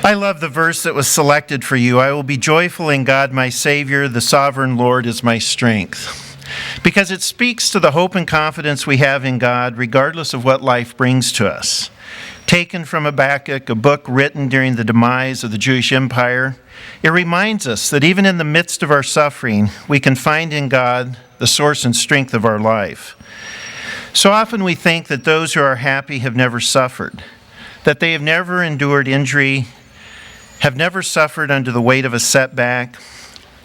I love the verse that was selected for you. I will be joyful in God, my Savior. The sovereign Lord is my strength. Because it speaks to the hope and confidence we have in God, regardless of what life brings to us. Taken from Habakkuk, a book written during the demise of the Jewish Empire, it reminds us that even in the midst of our suffering, we can find in God the source and strength of our life. So often we think that those who are happy have never suffered, that they have never endured injury, have never suffered under the weight of a setback,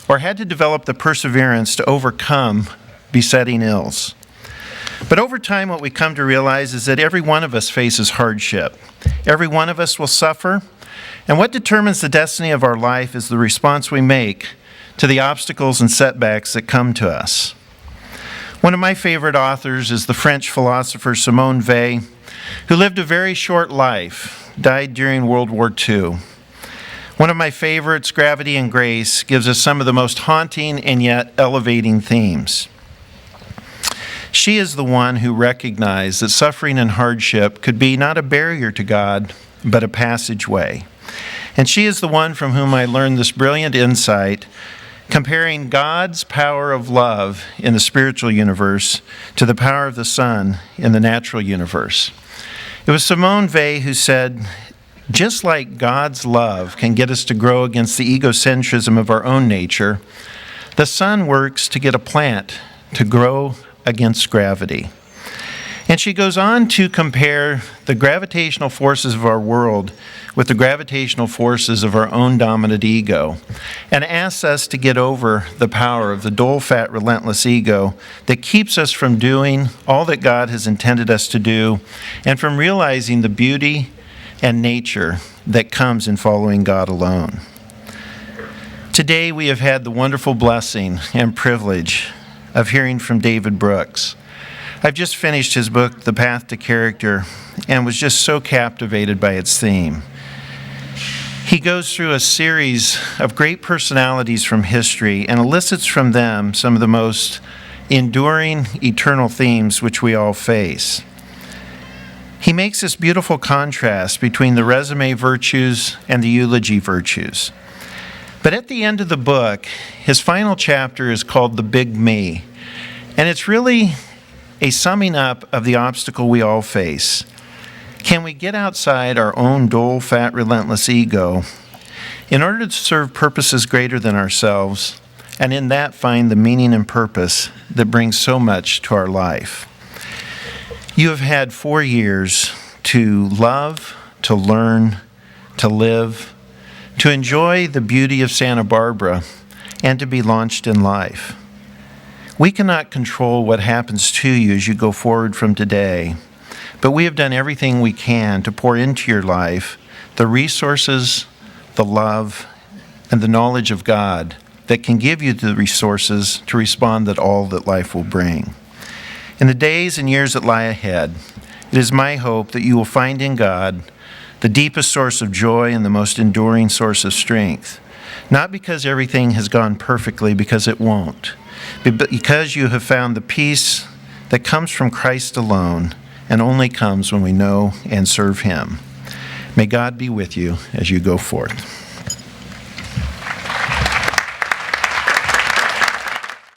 or had to develop the perseverance to overcome besetting ills. But over time, what we come to realize is that every one of us faces hardship. Every one of us will suffer, and what determines the destiny of our life is the response we make to the obstacles and setbacks that come to us. One of my favorite authors is the French philosopher Simone Weil, who lived a very short life, died during World War II. One of my favorites, Gravity and Grace, gives us some of the most haunting and yet elevating themes. She is the one who recognized that suffering and hardship could be not a barrier to God, but a passageway. And she is the one from whom I learned this brilliant insight, comparing God's power of love in the spiritual universe to the power of the sun in the natural universe. It was Simone Weil who said, just like God's love can get us to grow against the egocentrism of our own nature, the sun works to get a plant to grow against gravity. And she goes on to compare the gravitational forces of our world with the gravitational forces of our own dominant ego, and asks us to get over the power of the dull, fat, relentless ego that keeps us from doing all that God has intended us to do, and from realizing the beauty and nature that comes in following God alone. Today we have had the wonderful blessing and privilege of hearing from David Brooks. I've just finished his book, The Path to Character, and was just so captivated by its theme. He goes through a series of great personalities from history and elicits from them some of the most enduring, eternal themes which we all face. He makes this beautiful contrast between the resume virtues and the eulogy virtues. But at the end of the book, his final chapter is called The Big Me, and it's really a summing up of the obstacle we all face. Can we get outside our own dull, fat, relentless ego in order to serve purposes greater than ourselves, and in that find the meaning and purpose that brings so much to our life? You have had 4 years to love, to learn, to live, to enjoy the beauty of Santa Barbara, and to be launched in life. We cannot control what happens to you as you go forward from today, but we have done everything we can to pour into your life the resources, the love, and the knowledge of God that can give you the resources to respond to all that life will bring. In the days and years that lie ahead, it is my hope that you will find in God the deepest source of joy and the most enduring source of strength. Not because everything has gone perfectly, because it won't, but because you have found the peace that comes from Christ alone and only comes when we know and serve Him. May God be with you as you go forth.